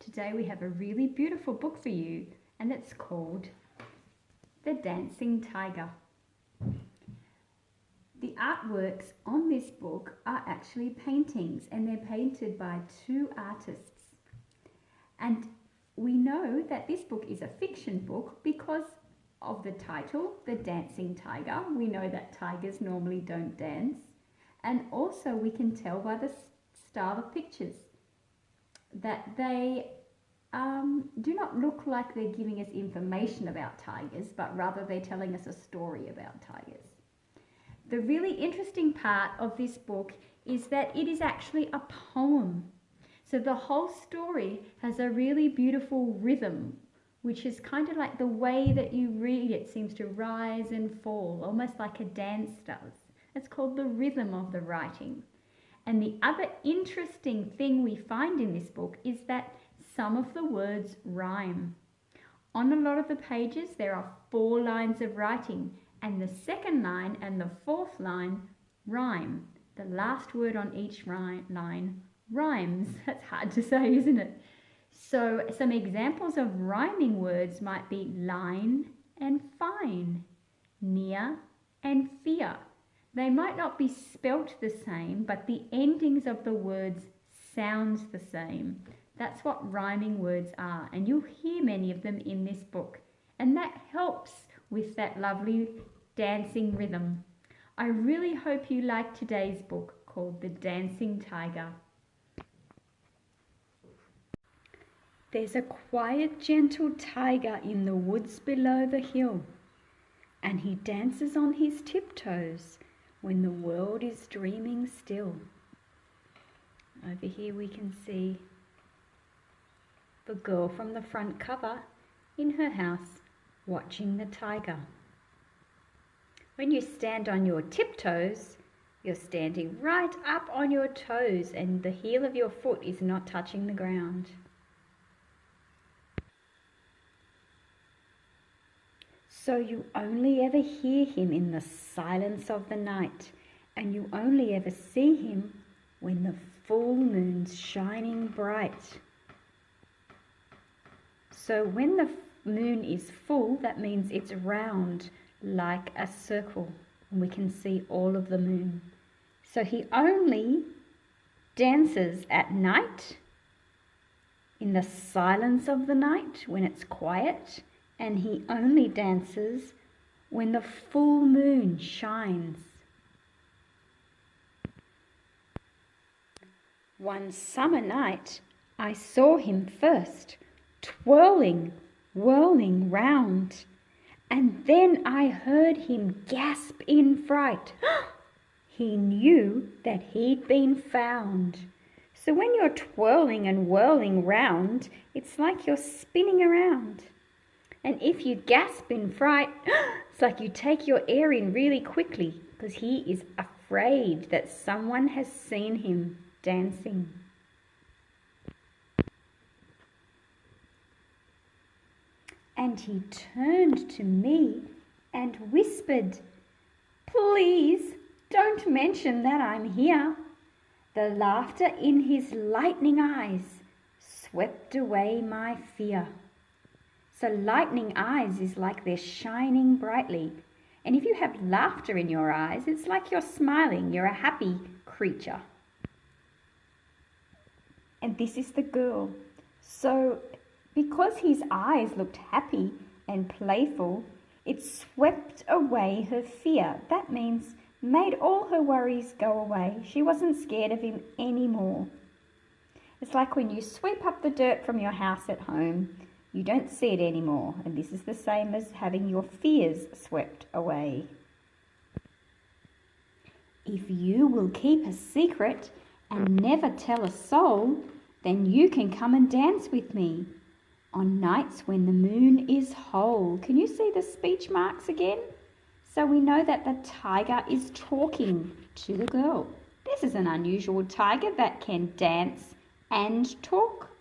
Today we have a really beautiful book for you, and it's called The Dancing Tiger. The artworks on this book are actually paintings, and they're painted by two artists. And we know that this book is a fiction book because of the title, The Dancing Tiger. We know that tigers normally don't dance. And also we can tell by the style of pictures that they do not look like they're giving us information about tigers, but rather they're telling us a story about tigers. The really interesting part of this book is that it is actually a poem. So the whole story has a really beautiful rhythm, which is kind of like the way that you read it seems to rise and fall, almost like a dance does. It's called the rhythm of the writing. And the other interesting thing we find in this book is that some of the words rhyme. On a lot of the pages there are 4 lines of writing, and the second line and the fourth line rhyme. The last word on each line rhymes. That's hard to say, isn't it? So some examples of rhyming words might be line and fine, near and fear. They might not be spelt the same, but the endings of the words sounds the same. That's what rhyming words are, and you'll hear many of them in this book. And that helps with that lovely dancing rhythm. I really hope you like today's book called The Dancing Tiger. There's a quiet, gentle tiger in the woods below the hill, and he dances on his tiptoes when the world is dreaming still. Over here we can see the girl from the front cover in her house watching the tiger. When you stand on your tiptoes, you're standing right up on your toes and the heel of your foot is not touching the ground. So you only ever hear him in the silence of the night, and you only ever see him when the full moon's shining bright. So when the moon is full, that means it's round like a circle, and we can see all of the moon. So he only dances at night, in the silence of the night when it's quiet, and he only dances when the full moon shines. One summer night I saw him first, twirling, whirling round, and then I heard him gasp in fright. He knew that he'd been found. So when you're twirling and whirling round, it's like you're spinning around. And if you gasp in fright, it's like you take your air in really quickly because he is afraid that someone has seen him dancing. And he turned to me and whispered, "Please don't mention that I'm here." The laughter in his lightning eyes swept away my fear. So lightning eyes is like they're shining brightly. And if you have laughter in your eyes, it's like you're smiling. You're a happy creature. And this is the girl. So because his eyes looked happy and playful, it swept away her fear. That means made all her worries go away. She wasn't scared of him anymore. It's like when you sweep up the dirt from your house at home, you don't see it anymore, and this is the same as having your fears swept away. If you will keep a secret and never tell a soul, then you can come and dance with me on nights when the moon is whole. Can you see the speech marks again? So we know that the tiger is talking to the girl. This is an unusual tiger that can dance and talk.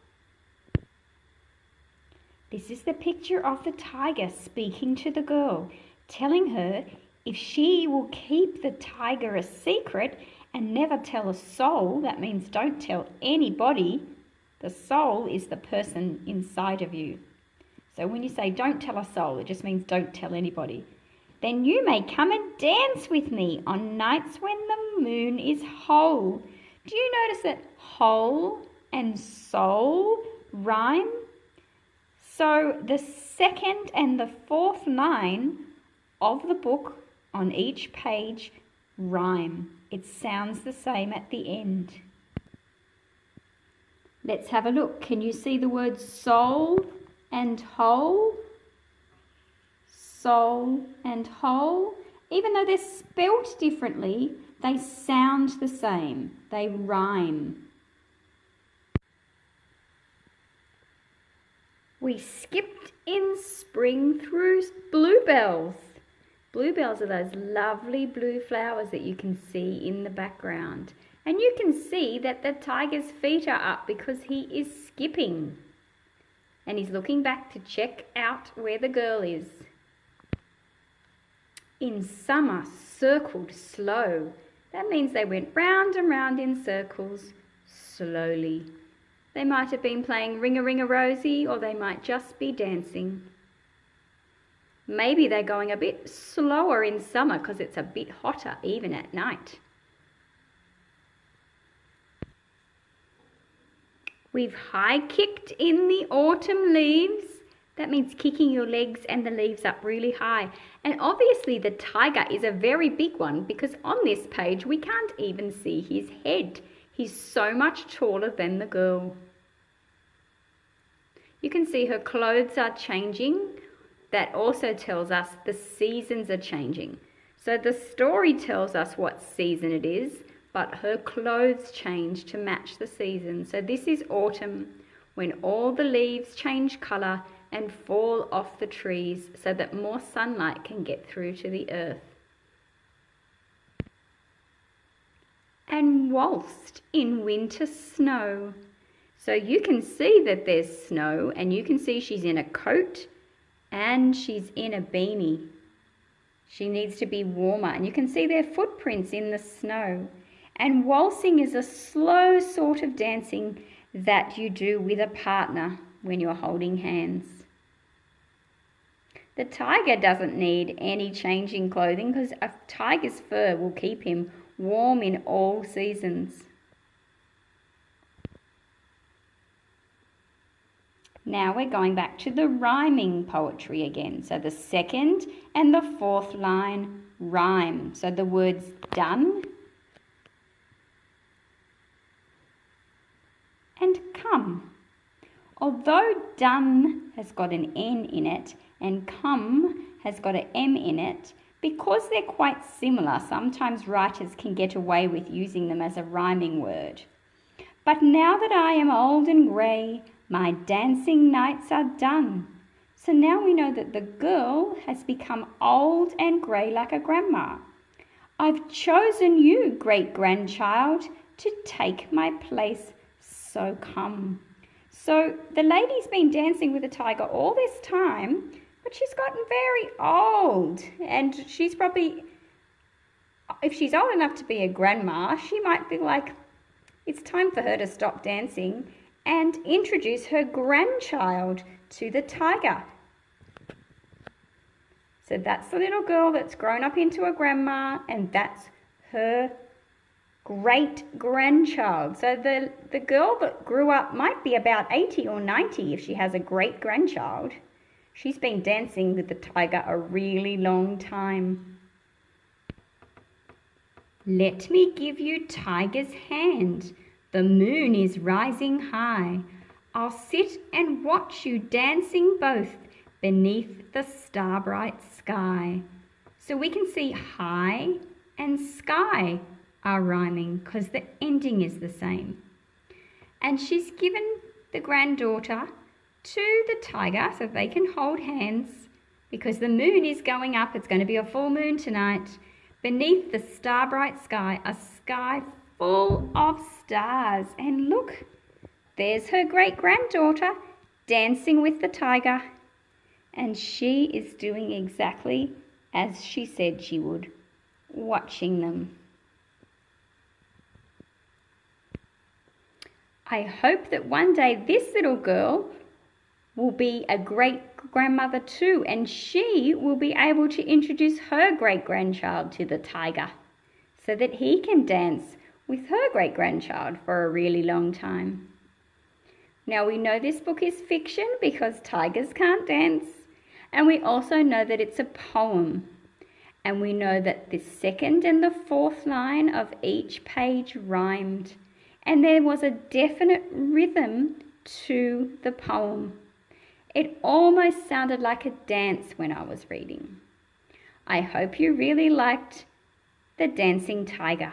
This is the picture of the tiger speaking to the girl, telling her if she will keep the tiger a secret and never tell a soul, that means don't tell anybody, The soul is the person inside of you. So when you say don't tell a soul, it just means don't tell anybody. Then you may come and dance with me on nights when the moon is whole. Do you notice that whole and soul rhyme? So the second and the fourth line of the book on each page rhyme. It sounds the same at the end. Let's have a look. Can you see the words soul and whole? Soul and whole. Even though they're spelt differently, they sound the same. They rhyme. We skipped in spring through bluebells. Bluebells are those lovely blue flowers that you can see in the background. And you can see that the tiger's feet are up because he is skipping. And he's looking back to check out where the girl is. In summer, circled slow. That means they went round and round in circles slowly. They might have been playing Ring-a-Ring-a-Rosy, or they might just be dancing. Maybe they're going a bit slower in summer because it's a bit hotter even at night. We've high-kicked in the autumn leaves. That means kicking your legs and the leaves up really high. And obviously the tiger is a very big one because on this page we can't even see his head. He's so much taller than the girl. You can see her clothes are changing. That also tells us the seasons are changing. So the story tells us what season it is, but her clothes change to match the season. So this is autumn, when all the leaves change colour and fall off the trees so that more sunlight can get through to the earth. And waltzed in winter snow. So you can see that there's snow, and you can see she's in a coat and she's in a beanie. She needs to be warmer, and you can see their footprints in the snow. And waltzing is a slow sort of dancing that you do with a partner when you're holding hands. The tiger doesn't need any changing clothing because a tiger's fur will keep him warm in all seasons. Now we're going back to the rhyming poetry again. So the second and the fourth line rhyme. So the words done and come. Although done has got an N in it and come has got an M in it, because they're quite similar, sometimes writers can get away with using them as a rhyming word. But now that I am old and grey, my dancing nights are done. So now we know that the girl has become old and grey like a grandma. I've chosen you, great-grandchild, to take my place, so come. So the lady's been dancing with the tiger all this time, but she's gotten very old, and she's probably, if she's old enough to be a grandma, she might be like, it's time for her to stop dancing and introduce her grandchild to the tiger. So that's the little girl that's grown up into a grandma, and that's her great-grandchild. So the girl that grew up might be about 80 or 90 if she has a great-grandchild. She's been dancing with the tiger a really long time. Let me give you tiger's hand. The moon is rising high. I'll sit and watch you dancing both beneath the star-bright sky. So we can see high and sky are rhyming because the ending is the same. And she's given the granddaughter to the tiger so they can hold hands because the moon is going up. It's going to be a full moon tonight. Beneath the star-bright sky, a sky full of stars. And look, there's her great-granddaughter dancing with the tiger. And she is doing exactly as she said she would, watching them. I hope that one day this little girl will be a great-grandmother too, and she will be able to introduce her great-grandchild to the tiger so that he can dance with her great-grandchild for a really long time. Now we know this book is fiction because tigers can't dance, and we also know that it's a poem. And we know that the second and the fourth line of each page rhymed, and there was a definite rhythm to the poem. It almost sounded like a dance when I was reading. I hope you really liked The Dancing Tiger.